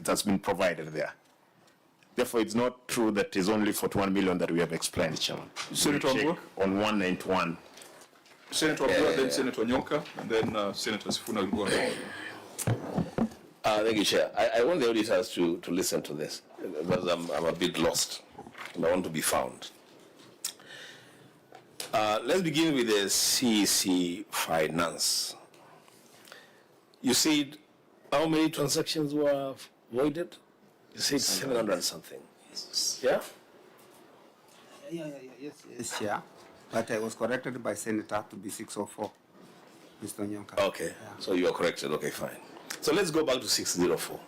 has been provided there. Therefore, it's not true that it's only 41 million that we have explained, Chairman. Senator Ambua? On 191. Senator Ambua, then Senator Nyonka, and then Senator Sifuna will go on. Thank you, Chair. I want the auditors to listen to this, because I'm a bit lost, and I want to be found. Let's begin with the CEC finance. You said how many transactions were voided? You said 700 and something. Yeah? Yes, Chair. But I was corrected by Senator to be 604, Mr. Nyonka. Okay, yeah. So you are corrected. Okay, fine. So let's go back to 604.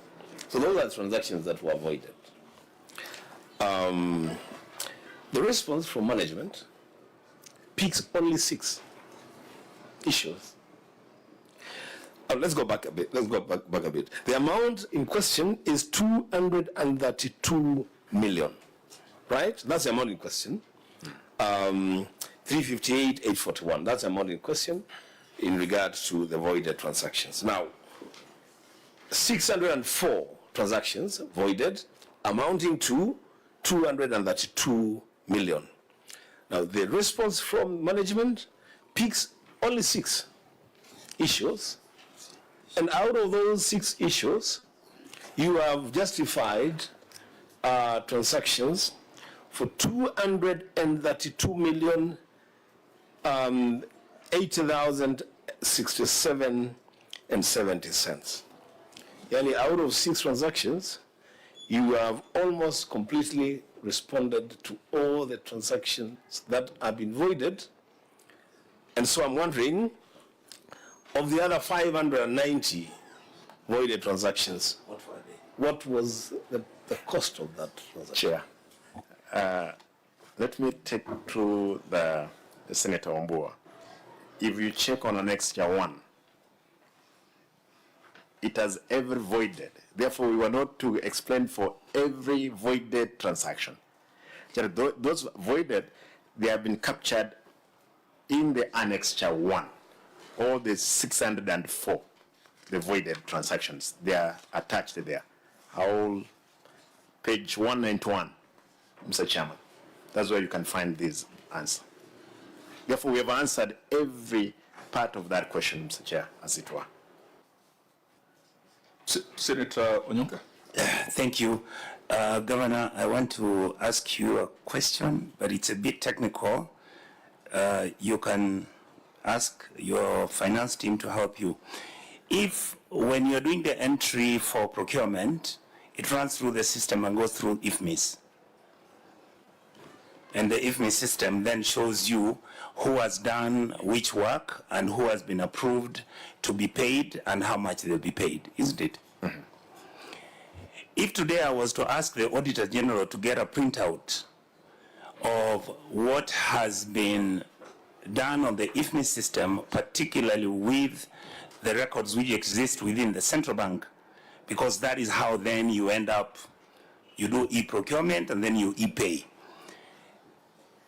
So those are transactions that were voided. The response from management picks only 6 issues. Let's go back a bit. Back a bit. The amount in question is 232 million, right? That's the amount in question. 358,841. That's the amount in question in regards to the voided transactions. Now, 604 transactions voided, amounting to 232 million. Now, the response from management picks only 6 issues. And out of those 6 issues, you have justified transactions for 232 million 80,067 and 70 cents. Yani out of 6 transactions, you have almost completely responded to all the transactions that have been voided. And so I'm wondering, of the other 590 voided transactions, what were they? What was the cost of that transaction? Chair, let me take through the Senator Ambua. If you check on Annexure 1, it has every voided. Therefore, we were not to explain for every voided transaction. Those voided, they have been captured in the Annexure 1. All the 604, the voided transactions, they are attached there. Whole page 191, Mr. Chairman. That's where you can find this answer. Therefore, we have answered every part of that question, Mr. Chair, as it were. Senator Onyonka. Thank you. Governor, I want to ask you a question, but it's a bit technical. You can ask your finance team to help you. If, when you're doing the entry for procurement, it runs through the system and goes through IFMIS. And the IFMIS system then shows you who has done which work and who has been approved to be paid and how much they'll be paid, isn't it? Mm-hmm. If today I was to ask the Auditor General to get a printout of what has been done on the IFMIS system, particularly with the records which exist within the central bank, because that is how then you end up, you do e-procurement and then you e-pay.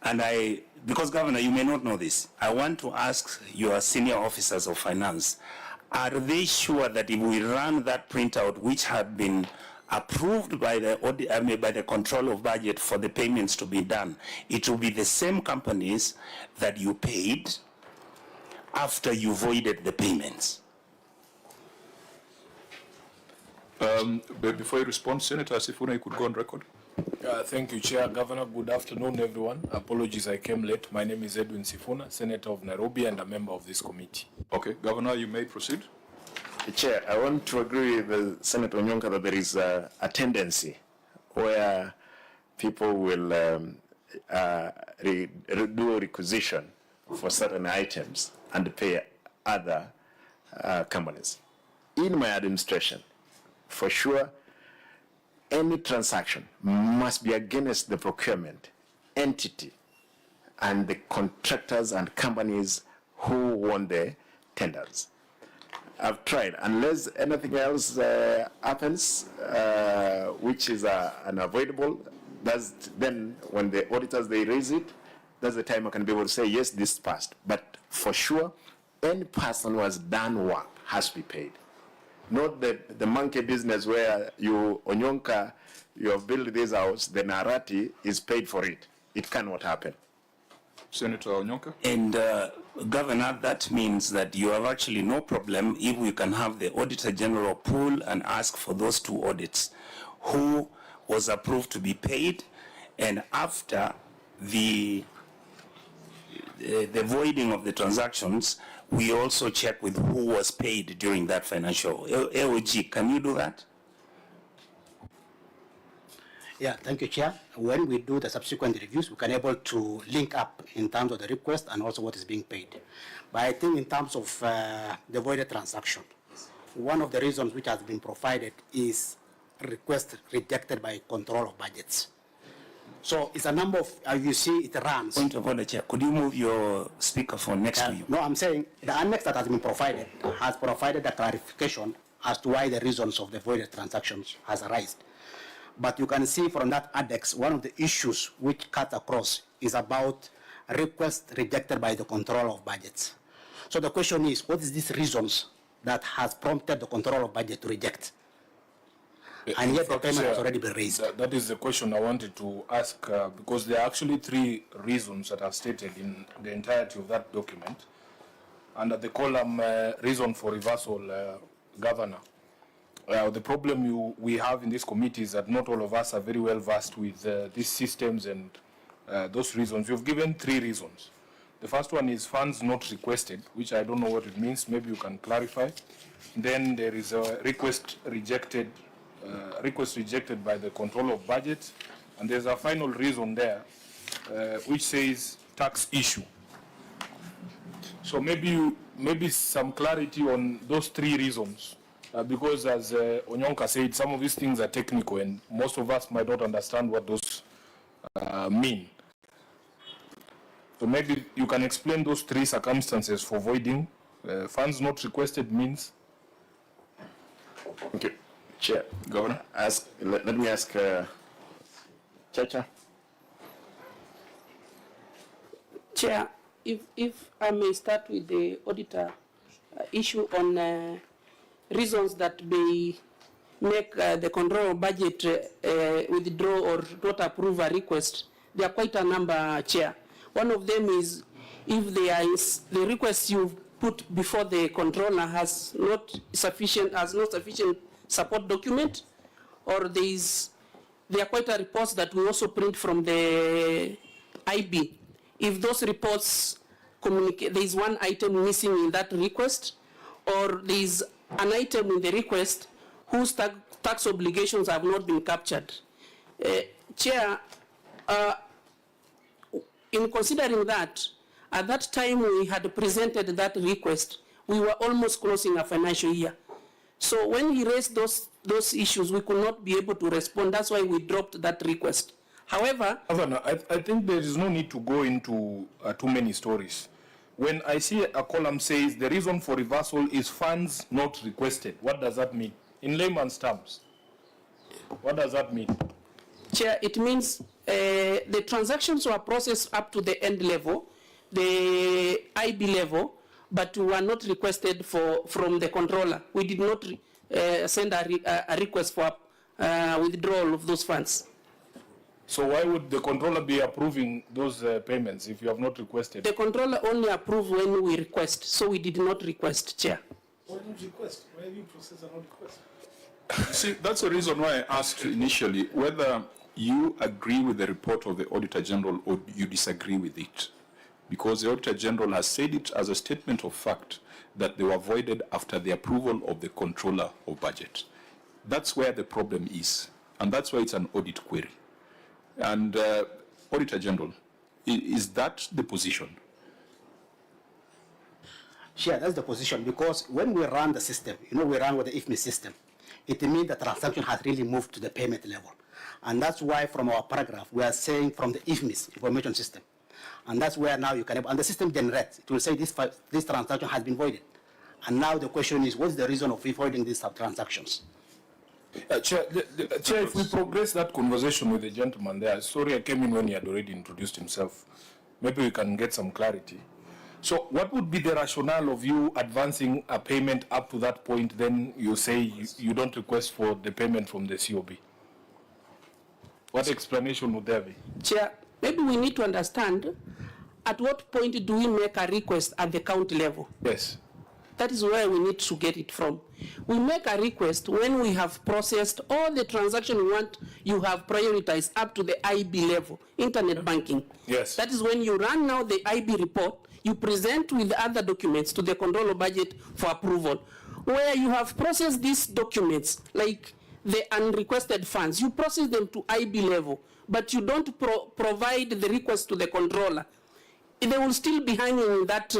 And because Governor, you may not know this, I want to ask your senior officers of finance, are they sure that if we run that printout which had been approved by the by the control of budget for the payments to be done, it will be the same companies that you paid after you voided the payments? Before you respond, Senator Sifuna, you could go on record. Thank you, Chair. Governor, good afternoon, everyone. Apologies, I came late. My name is Edwin Sifuna, Senator of Nairobi and a member of this committee. Okay, Governor, you may proceed. Chair, I want to agree with Senator Nyonka that there is a tendency where people will do a requisition for certain items and pay other companies. In my administration, for sure, any transaction must be against the procurement entity and the contractors and companies who won the tenders. I've tried, unless anything else happens, which is unavoidable, that's then when the auditors, they raise it, that's the time I can be able to say, yes, this passed. But for sure, any person who has done work has to be paid. not the monkey business where you, Onyonka, you have built this house, then Arati is paid for it. It cannot happen. Senator Onyonka? And Governor, that means that you have actually no problem if we can have the Auditor General pool and ask for those two audits. Who was approved to be paid, and after the voiding of the transactions, we also check with who was paid during that financial. AOG, can you do that? Yeah, thank you, Chair. When we do the subsequent reviews, we can able to link up in terms of the request and also what is being paid. But I think in terms of the voided transaction, one of the reasons which has been provided is request rejected by control of budgets. So it's a number of, you see it runs. Point of order, Chair. Could you move your speakerphone next to you? No, I'm saying the annex that has been provided has provided a clarification as to why the reasons of the voided transactions has arisen. But you can see from that annex, one of the issues which cut across is about requests rejected by the control of budgets. So the question is, what is these reasons that has prompted the control of budget to reject? And yet the payment has already been raised. That is the question I wanted to ask, because there are actually 3 reasons that are stated in the entirety of that document. Under the column reason for reversal, Governor, the problem we have in this committee is that not all of us are very well versed with these systems and those reasons. You've given 3 reasons. The first one is funds not requested, which I don't know what it means. Maybe you can clarify. Then there is a request rejected by the control of budget, and there's a final reason there which says tax issue. So maybe some clarity on those 3 reasons, because as Onyonka said, some of these things are technical and most of us might not understand what those mean. So maybe you can explain those 3 circumstances for voiding. Funds not requested means. Okay. Chair, Governor, let me ask Chacha. Chair, if I may start with the auditor issue on reasons that may make the control budget withdraw or not approve a request. There are quite a number, Chair. One of them is if there is the request you put before the controller has not sufficient support document, or there are quite a reports that we also print from the IB. If those reports communicate, there is one item missing in that request, or there is an item in the request whose tax obligations have not been captured. Chair, in considering that, at that time we had presented that request, we were almost closing a financial year. So when he raised those issues, we could not be able to respond. That's why we dropped that request. However, Governor, I think there is no need to go into too many stories. When I see a column says the reason for reversal is funds not requested, what does that mean? In layman's terms, what does that mean? Chair, it means the transactions were processed up to the end level, the IB level, but were not requested from the controller. We did not send a request for withdrawal of those funds. So why would the controller be approving those payments if you have not requested? The controller only approves when we request, so we did not request, Chair. Why don't you request? Why do you process a non-request? See, that's the reason why I asked you initially whether you agree with the report of the Auditor General or you disagree with it. Because the Auditor General has said it as a statement of fact that they were voided after the approval of the Controller of Budget. That's where the problem is, and that's why it's an audit query. And Auditor General, is that the position? Sure, that's the position, because when we run the system, we run with the IFMI system, it means the transaction has really moved to the payment level. And that's why from our paragraph, we are saying from the IFMI information system. And that's where now you can, and the system generates, it will say this transaction has been voided. And now the question is, what's the reason of voiding these transactions? Chair, Chair, if we progress that conversation with the gentleman there, sorry I came in when he had already introduced himself. Maybe we can get some clarity. So what would be the rationale of you advancing a payment up to that point, then you say you don't request for the payment from the COB? What explanation would there be? Chair, maybe we need to understand at what point do we make a request at the county level? Yes. That is where we need to get it from. We make a request when we have processed all the transactions we want, you have prioritized up to the IB level, internet banking. Yes. That is when you run now the IB report, you present with other documents to the controller budget for approval. Where you have processed these documents, like the unrequested funds, you process them to IB level, but you don't provide the request to the controller. They will still be hanging in that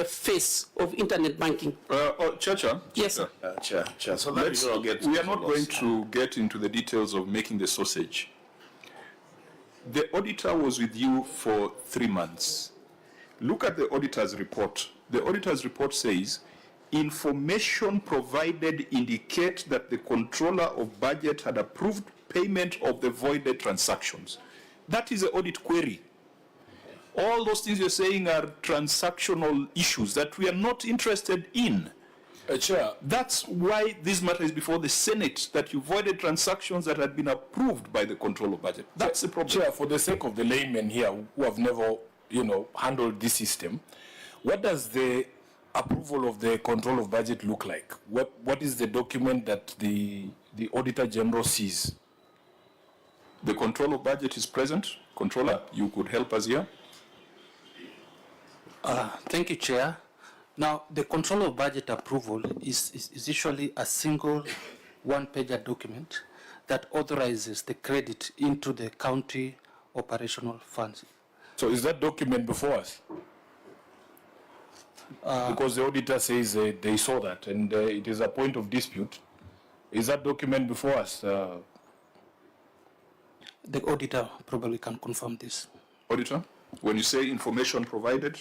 phase of internet banking. Chacha? Yes, sir. Chair, so that you don't get. We are not going to get into the details of making the sausage. The auditor was with you for 3 months. Look at the auditor's report. The auditor's report says, information provided indicate that the controller of budget had approved payment of the voided transactions. That is the audit query. All those things you're saying are transactional issues that we are not interested in. Chair, That's why this matter is before the Senate, that you voided transactions that had been approved by the control of budget. That's the problem. Chair, for the sake of the laymen here who have never, handled this system, what does the approval of the control of budget look like? What is the document that the Auditor General sees? The control of budget is present. Controller, you could help us here. Thank you, Chair. Now, the control of budget approval is usually a single one-pager document that authorizes the credit into the county operational funds. So is that document before us? Because the auditor says they saw that and it is a point of dispute. Is that document before us? The auditor probably can confirm this. Auditor, when you say information provided,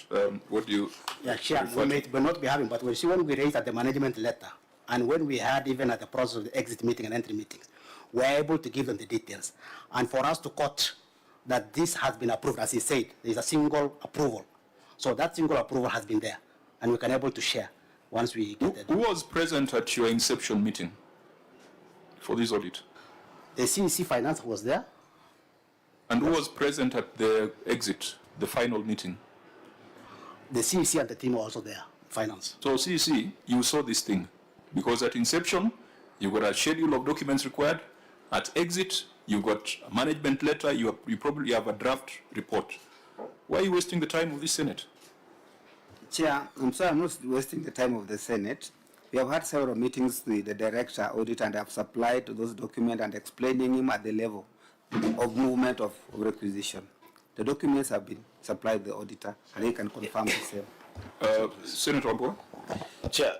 what do you... Yeah, Chair, we may not be having, but we see when we raised at the management letter, and when we had even at the process of the exit meeting and entry meetings, we are able to give them the details. And for us to quote that this has been approved, as he said, there is a single approval. So that single approval has been there, and we can able to share once we get it. Who was present at your inception meeting for this audit? The CEC Finance was there. And who was present at the exit, the final meeting? The CEC and the team were also there, Finance. So CEC, you saw this thing, because at inception, you got a schedule of documents required. At exit, you got a management letter, you probably have a draft report. Why are you wasting the time of the Senate? Chair, I'm sorry I'm not wasting the time of the Senate. We have had several meetings with the director, audit, and have supplied those documents and explaining him at the level of movement of requisition. The documents have been supplied to the auditor, and he can confirm the same. Senator Obwa? Chair,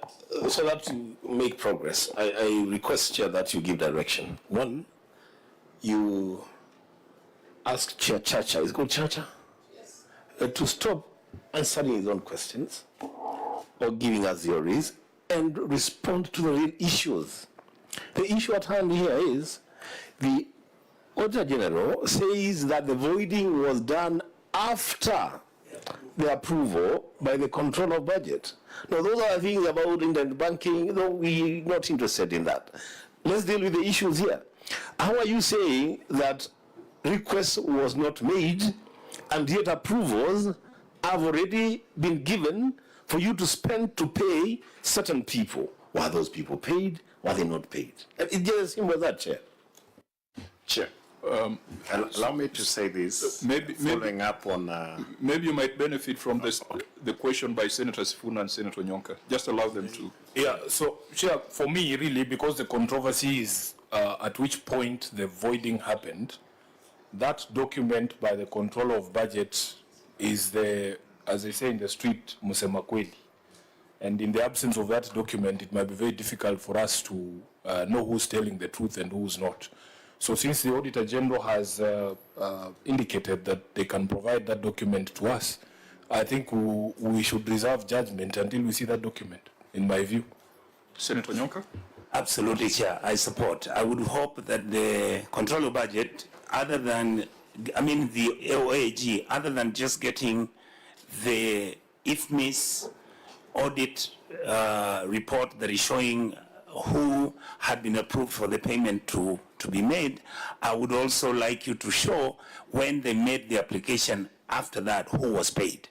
so that you make progress, I request, Chair, that you give direction. One, you ask Chair Chacha, is it called Chacha? Yes. To stop answering his own questions or giving us theories and respond to the real issues. The issue at hand here is the Auditor General says that the voiding was done after the approval by the control of budget. Now, those are things about internet banking, though we're not interested in that. Let's deal with the issues here. How are you saying that request was not made and yet approvals have already been given for you to spend to pay certain people? Were those people paid? Were they not paid? It's just as simple as that, Chair. Chair, allow me to say this, following up on... Maybe you might benefit from the question by Senator Sifuna and Senator Nyonka. Just allow them to... Yeah, so, Chair, for me, really, because the controversy is at which point the voiding happened, that document by the controller of budget is the, as they say in the street, musema kweli. And in the absence of that document, it might be very difficult for us to know who's telling the truth and who's not. So since the Auditor General has indicated that they can provide that document to us, I think we should reserve judgment until we see that document, in my view. Senator Nyonka? Absolutely, Chair. I support. I would hope that the control of budget, other than, the OAG, other than just getting the IFMIS audit report that is showing who had been approved for the payment to be made, I would also like you to show when they made the application after that, who was paid.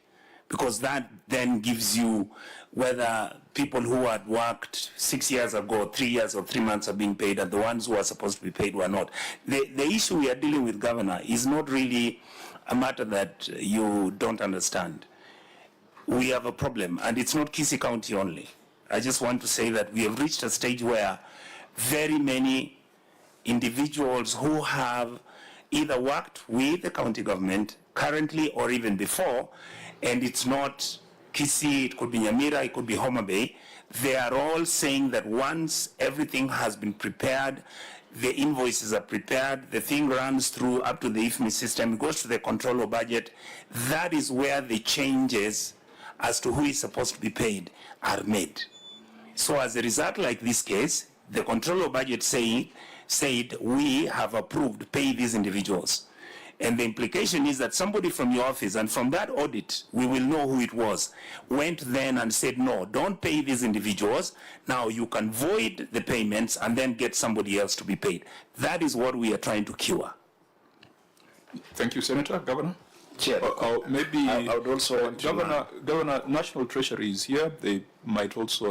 Because that then gives you whether people who had worked 6 years ago, 3 years or 3 months are being paid, and the ones who are supposed to be paid were not. The issue we are dealing with, Governor, is not really a matter that you don't understand. We have a problem, and it's not Kisii County only. I just want to say that we have reached a stage where very many individuals who have either worked with the county government currently or even before, and it's not Kisii, it could be Nyamira, it could be Homa Bay, they are all saying that once everything has been prepared, the invoices are prepared, the thing runs through up to the IFMIS system, goes to the controller budget, that is where the changes as to who is supposed to be paid are made. So as a result, like this case, the controller budget said we have approved pay these individuals. And the implication is that somebody from your office, and from that audit, we will know who it was, went then and said, no, don't pay these individuals. Now you can void the payments and then get somebody else to be paid. That is what we are trying to cure. Thank you, Senator. Governor? Chair, maybe I would also want to Governor, National Treasury is here. They might also